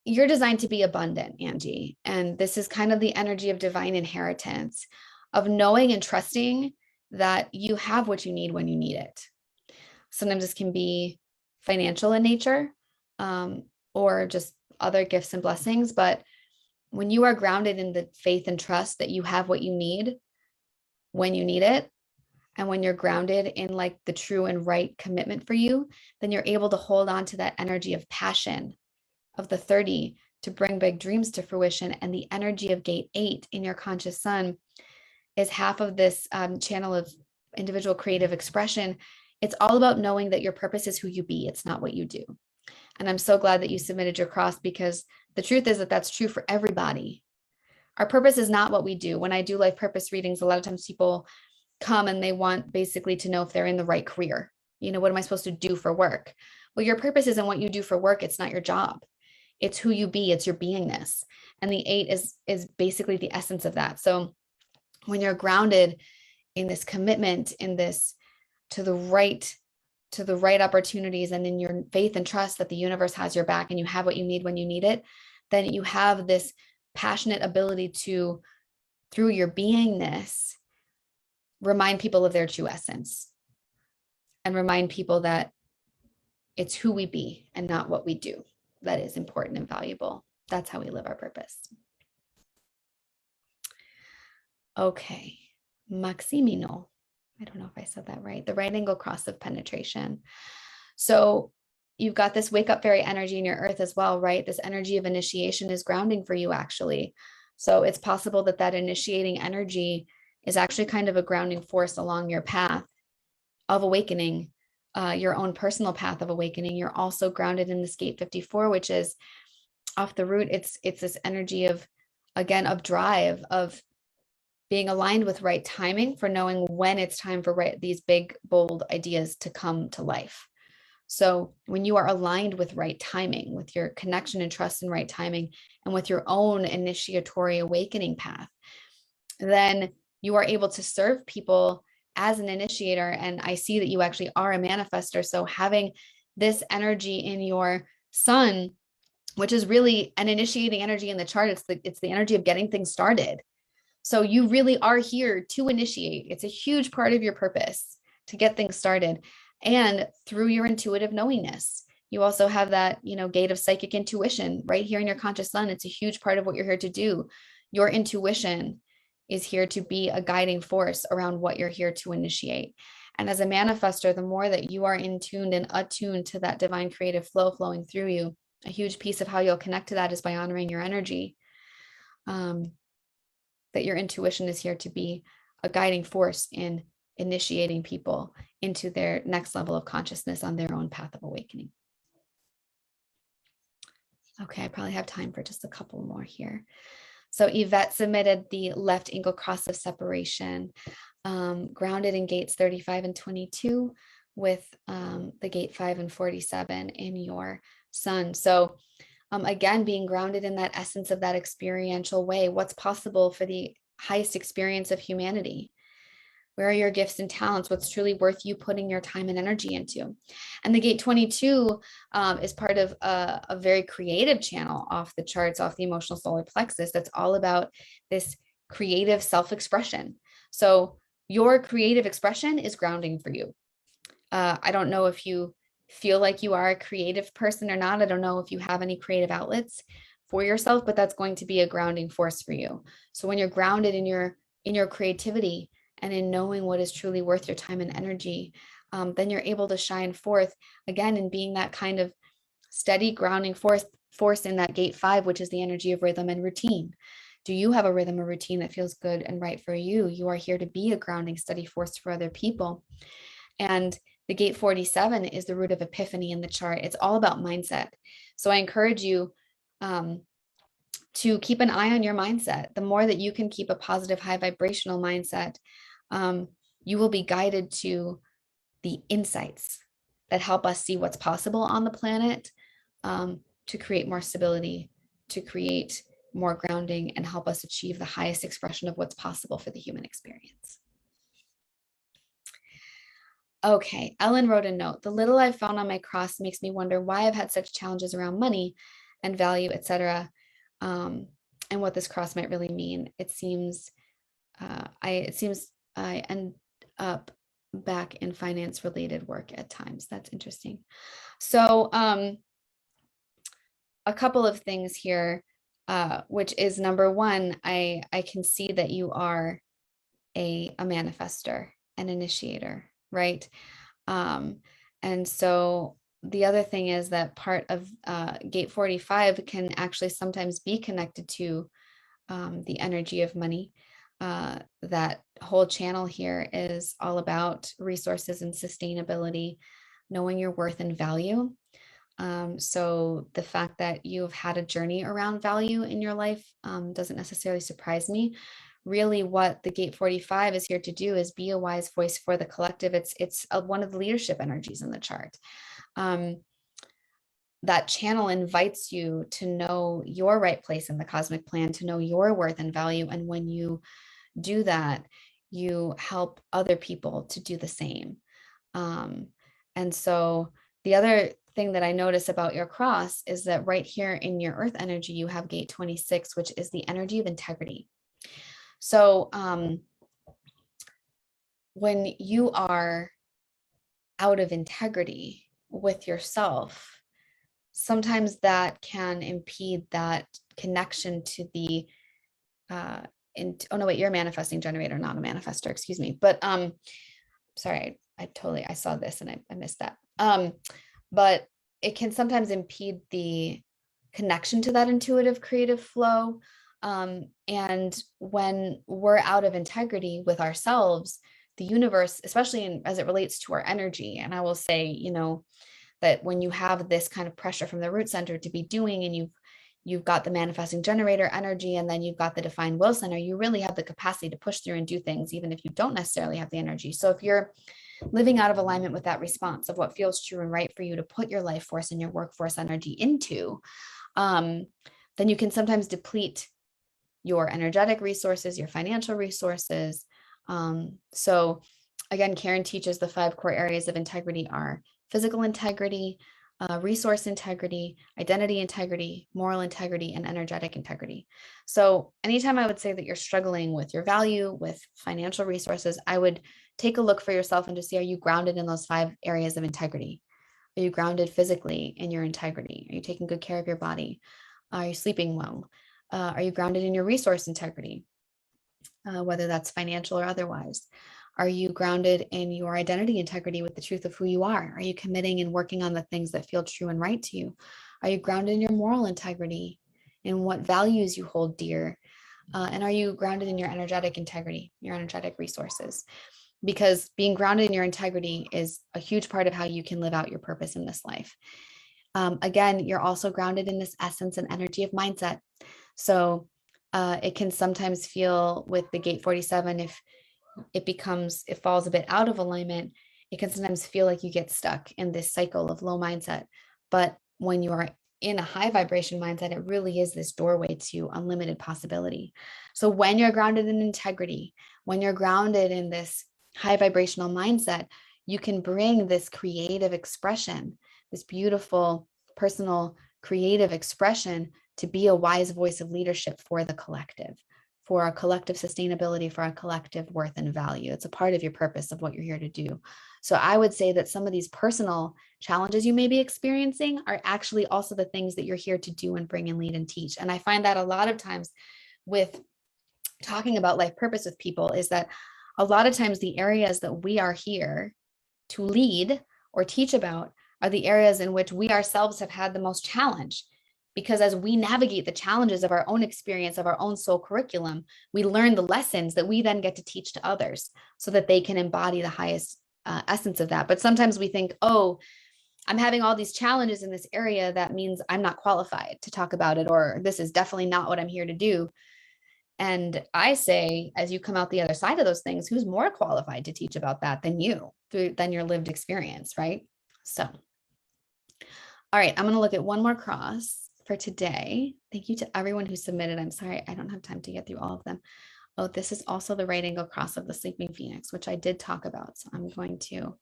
you're designed to be abundant, Angie. And this is kind of the energy of divine inheritance, of knowing and trusting that you have what you need when you need it. Sometimes this can be financial in nature, or just other gifts and blessings. But when you are grounded in the faith and trust that you have what you need when you need it, and when you're grounded in like the true and right commitment for you, then you're able to hold on to that energy of passion of the 30 to bring big dreams to fruition. And the energy of gate 8 in your conscious sun is half of this channel of individual creative expression. It's all about knowing that your purpose is who you be. It's not what you do. And I'm so glad that you submitted your cross, because the truth is that that's true for everybody. Our purpose is not what we do. When I do life purpose readings, a lot of times people come and they want basically to know if they're in the right career. You know, what am I supposed to do for work? Well, your purpose isn't what you do for work. It's not your job. It's who you be. It's your beingness. And the 8 is basically the essence of that. So when you're grounded in this commitment, in this to the right opportunities, and in your faith and trust that the universe has your back and you have what you need when you need it, then you have this passionate ability to, through your beingness, remind people of their true essence. and remind people that it's who we be and not what we do that is important and valuable. That's how we live our purpose. Okay, Maximino. I don't know if I said that right. The right angle cross of penetration. So you've got this wake up fairy energy in your earth as well, right? This energy of initiation is grounding for you, actually. So it's possible that that initiating energy is actually kind of a grounding force along your path of awakening, your own personal path of awakening. You're also grounded in this gate 54, which is off the root. It's this energy of, again, of drive, of being aligned with right timing, for knowing when it's time for these big, bold ideas to come to life. So when you are aligned with right timing, with your connection and trust and right timing, and with your own initiatory awakening path, then you are able to serve people as an initiator. And I see that you actually are a manifester. So having this energy in your sun, which is really an initiating energy in the chart, it's the energy of getting things started. So you really are here to initiate. It's a huge part of your purpose to get things started. And through your intuitive knowingness, you also have that, gate of psychic intuition right here in your conscious sun. It's a huge part of what you're here to do. Your intuition is here to be a guiding force around what you're here to initiate. And as a manifester, the more that you are in tuned and attuned to that divine creative flow flowing through you, a huge piece of how you'll connect to that is by honoring your energy. That your intuition is here to be a guiding force in initiating people into their next level of consciousness on their own path of awakening. Okay, I probably have time for just a couple more here. So Yvette submitted the left angle cross of separation, grounded in gates 35 and 22 with the gate 5 and 47 in your sun. So again, being grounded in that essence of that experiential way, what's possible for the highest experience of humanity? Where are your gifts and talents? What's truly worth you putting your time and energy into? And the gate 22 is part of a very creative channel off the charts, off the emotional solar plexus. That's all about this creative self-expression. So your creative expression is grounding for you. I don't know if you feel like you are a creative person or not. I don't know if you have any creative outlets for yourself, but that's going to be a grounding force for you. So when you're grounded in your creativity and in knowing what is truly worth your time and energy, then you're able to shine forth again in being that kind of steady grounding force in that gate 5, which is the energy of rhythm and routine. Do you have a rhythm or routine that feels good and right for you? You are here to be a grounding, steady force for other people. And the gate 47 is the root of epiphany in the chart. It's all about mindset. So I encourage you to keep an eye on your mindset. The more that you can keep a positive, high vibrational mindset, you will be guided to the insights that help us see what's possible on the planet, to create more stability, to create more grounding, and help us achieve the highest expression of what's possible for the human experience. Okay, Ellen wrote a note. The little I've found on my cross makes me wonder why I've had such challenges around money and value, etc., and what this cross might really mean. It seems I end up back in finance related work at times. That's interesting. So a couple of things here, which is number one, I can see that you are a manifester, an initiator, right? And so the other thing is that part of gate 45 can actually sometimes be connected to the energy of money. That whole channel here is all about resources and sustainability, knowing your worth and value. So the fact that you've had a journey around value in your life doesn't necessarily surprise me. Really what the gate 45 is here to do is be a wise voice for the collective. It's one of the leadership energies in the chart. That channel invites you to know your right place in the cosmic plan, to know your worth and value. And when you do that, you help other people to do the same. And so the other thing that I notice about your cross is that right here in your earth energy, you have gate 26, which is the energy of integrity. So when you are out of integrity with yourself, sometimes that can impede that connection to the oh no, wait, you're a manifesting generator, not a manifestor, excuse me. But sorry, I saw this and I missed that. But it can sometimes impede the connection to that intuitive creative flow. And when we're out of integrity with ourselves, the universe, especially as it relates to our energy, and I will say, you know, that when you have this kind of pressure from the root center to be doing, and you've got the manifesting generator energy, and then you've got the defined will center, you really have the capacity to push through and do things, even if you don't necessarily have the energy. So if you're living out of alignment with that response of what feels true and right for you to put your life force and your workforce energy into, then you can sometimes deplete your energetic resources, your financial resources. So again, Karen teaches the 5 core areas of integrity are physical integrity, resource integrity, identity integrity, moral integrity, and energetic integrity. So anytime I would say that you're struggling with your value, with financial resources, I would take a look for yourself and just see, are you grounded in those 5 areas of integrity? Are you grounded physically in your integrity? Are you taking good care of your body? Are you sleeping well? Are you grounded in your resource integrity, whether that's financial or otherwise? Are you grounded in your identity integrity with the truth of who you are? Are you committing and working on the things that feel true and right to you? Are you grounded in your moral integrity, in what values you hold dear? And are you grounded in your energetic integrity, your energetic resources? Because being grounded in your integrity is a huge part of how you can live out your purpose in this life. Again, you're also grounded in this essence and energy of mindset. So it can sometimes feel with the gate 47, if it falls a bit out of alignment, it can sometimes feel like you get stuck in this cycle of low mindset. But when you are in a high vibration mindset, it really is this doorway to unlimited possibility. So when you're grounded in integrity, when you're grounded in this high vibrational mindset, you can bring this creative expression, this beautiful, personal, creative expression to be a wise voice of leadership for the collective, for our collective sustainability, for our collective worth and value. It's a part of your purpose of what you're here to do. So I would say that some of these personal challenges you may be experiencing are actually also the things that you're here to do and bring and lead and teach. And I find that a lot of times with talking about life purpose with people is that a lot of times the areas that we are here to lead or teach about are the areas in which we ourselves have had the most challenge. Because as we navigate the challenges of our own experience, of our own soul curriculum, we learn the lessons that we then get to teach to others so that they can embody the highest essence of that. But sometimes we think, oh, I'm having all these challenges in this area. That means I'm not qualified to talk about it, or this is definitely not what I'm here to do. And I say, as you come out the other side of those things, who's more qualified to teach about that than you, than your lived experience, right? So, all right, I'm going to look at one more cross for today. Thank you to everyone who submitted. I'm sorry, I don't have time to get through all of them. Oh, this is also the right angle cross of the sleeping phoenix, which I did talk about. So I'm going to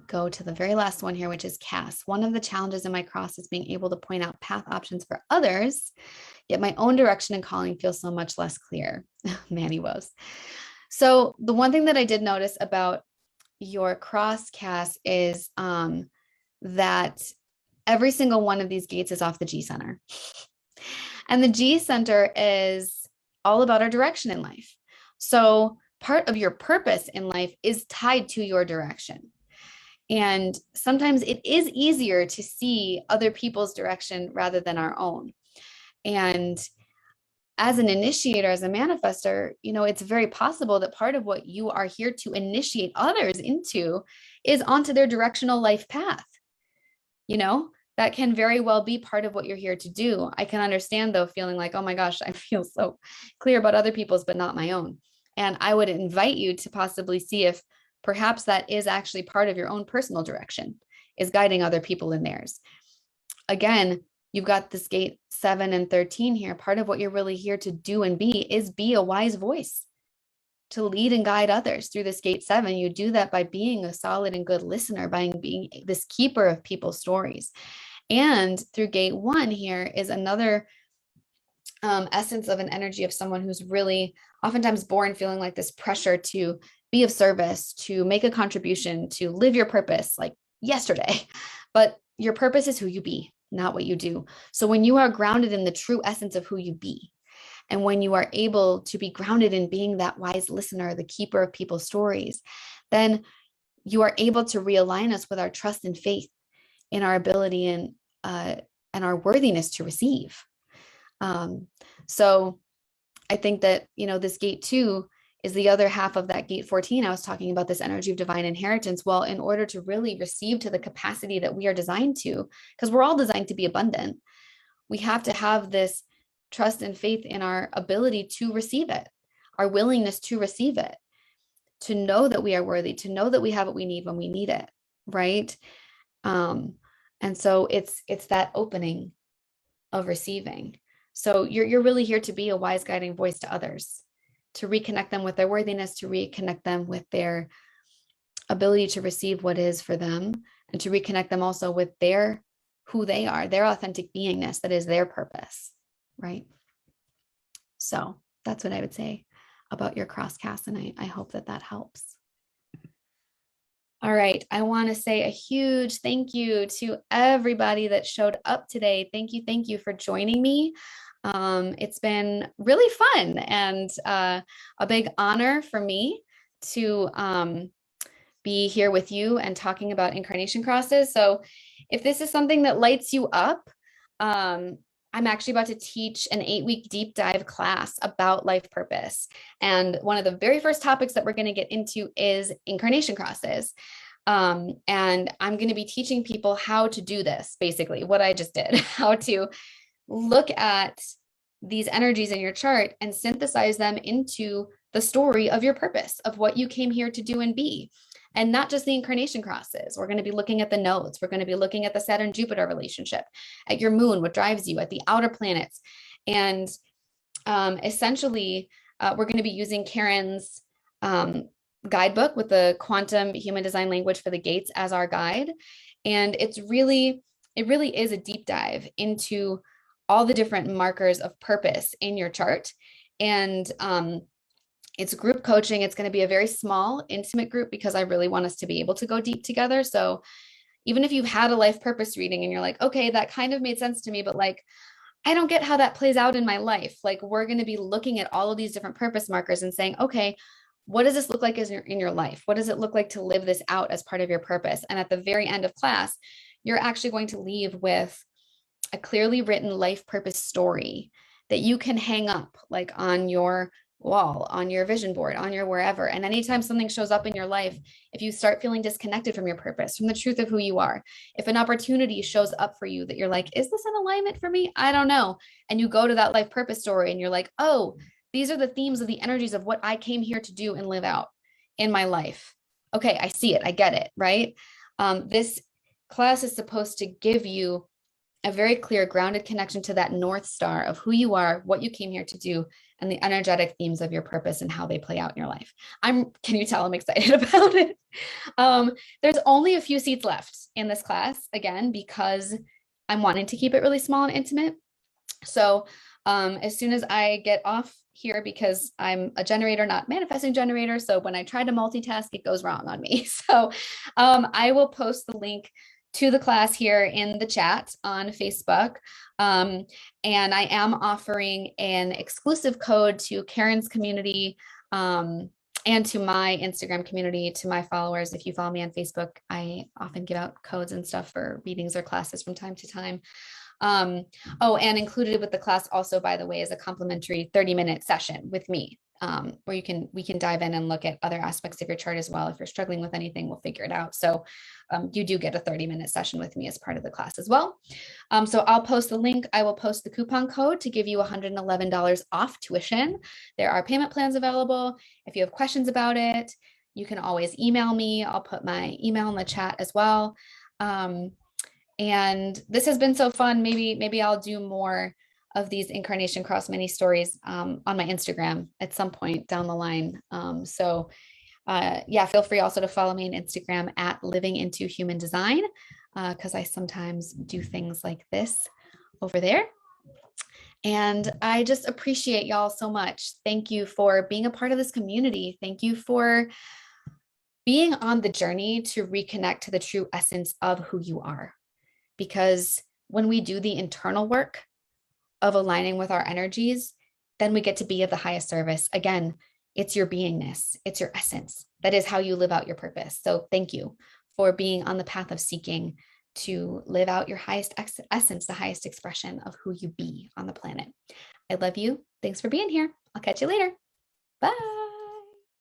go to the very last one here, which is Cass. One of the challenges in my cross is being able to point out path options for others, yet my own direction and calling feels so much less clear. Manny woes. So the one thing that I did notice about your cross, Cass, is that every single one of these gates is off the G center. And the G center is all about our direction in life. So part of your purpose in life is tied to your direction. And sometimes it is easier to see other people's direction rather than our own. And as an initiator, as a manifestor, you know, it's very possible that part of what you are here to initiate others into is onto their directional life path. You know, that can very well be part of what you're here to do. I can understand, though, feeling like, oh my gosh, I feel so clear about other people's, but not my own. And I would invite you to possibly see if perhaps that is actually part of your own personal direction, is guiding other people in theirs. Again, you've got this gate 7 and 13 here. Part of what you're really here to do and be is be a wise voice, to lead and guide others through this gate 7. You do that by being a solid and good listener, by being this keeper of people's stories. And through gate 1 here is another essence of an energy of someone who's really oftentimes born feeling like this pressure to be of service, to make a contribution, to live your purpose like yesterday. But your purpose is who you be, not what you do. So when you are grounded in the true essence of who you be, and when you are able to be grounded in being that wise listener, the keeper of people's stories, then you are able to realign us with our trust and faith in our ability and our worthiness to receive. So I think that, this gate 2 is the other half of that gate 14. I was talking about this energy of divine inheritance. Well, in order to really receive to the capacity that we are designed to, because we're all designed to be abundant, we have to have this trust and faith in our ability to receive it, our willingness to receive it, to know that we are worthy, to know that we have what we need when we need it, right? And so it's that opening of receiving. So you're really here to be a wise guiding voice to others, to reconnect them with their worthiness, to reconnect them with their ability to receive what is for them, and to reconnect them also with who they are, their authentic beingness, that is their purpose, right? So that's what I would say about your crosscast, and I hope that helps. All right, I want to say a huge thank you to everybody that showed up today. Thank you for joining me. It's been really fun and a big honor for me to be here with you and talking about incarnation crosses. So if this is something that lights you up, I'm actually about to teach an 8-week deep dive class about life purpose. And one of the very first topics that we're going to get into is incarnation crosses. And I'm going to be teaching people how to do this, basically what I just did, how to look at these energies in your chart and synthesize them into the story of your purpose, of what you came here to do and be. And not just the incarnation crosses. We're going to be looking at the nodes. We're going to be looking at the Saturn-Jupiter relationship, at your moon, what drives you, at the outer planets. And essentially, we're going to be using Karen's guidebook with the quantum human design language for the gates as our guide. And it really is a deep dive into all the different markers of purpose in your chart. And it's group coaching. It's going to be a very small, intimate group because I really want us to be able to go deep together. So even if you've had a life purpose reading and you're like, okay, that kind of made sense to me, but like, I don't get how that plays out in my life. Like, we're going to be looking at all of these different purpose markers and saying, okay, what does this look like in your life? What does it look like to live this out as part of your purpose? And at the very end of class, you're actually going to leave with a clearly written life purpose story that you can hang up like on your wall, on your vision board, on your wherever. And anytime something shows up in your life, if you start feeling disconnected from your purpose, from the truth of who you are, if an opportunity shows up for you that you're like, is this an alignment for me? I don't know. And you go to that life purpose story and you're like, oh, these are the themes of the energies of what I came here to do and live out in my life. Okay, I see it. I get it, right? This class is supposed to give you a very clear, grounded connection to that North Star of who you are, what you came here to do, and the energetic themes of your purpose and how they play out in your life. Can you tell I'm excited about it? There's only a few seats left in this class, again, because I'm wanting to keep it really small and intimate. So as soon as I get off here, because I'm a generator, not manifesting generator, so when I try to multitask, it goes wrong on me. So I will post the link to the class here in the chat on Facebook. And I am offering an exclusive code to Karen's community and to my Instagram community, to my followers. If you follow me on Facebook, I often give out codes and stuff for readings or classes from time to time. Oh, and included with the class also, by the way, is a complimentary 30-minute session with me, where we can dive in and look at other aspects of your chart as well. If you're struggling with anything, we'll figure it out. So you do get a 30-minute session with me as part of the class as well. So I'll post the link. I will post the coupon code to give you $111 off tuition. There are payment plans available. If you have questions about it, you can always email me. I'll put my email in the chat as well. And this has been so fun. Maybe I'll do more of these incarnation cross mini stories on my Instagram at some point down the line. Yeah, feel free also to follow me on Instagram at Living Into Human Design, because I sometimes do things like this over there. And I just appreciate y'all so much. Thank you for being a part of this community. Thank you for being on the journey to reconnect to the true essence of who you are. Because when we do the internal work of aligning with our energies, then we get to be of the highest service. Again, it's your beingness, it's your essence. That is how you live out your purpose. So thank you for being on the path of seeking to live out your highest essence, the highest expression of who you be on the planet. I love you. Thanks for being here. I'll catch you later. Bye.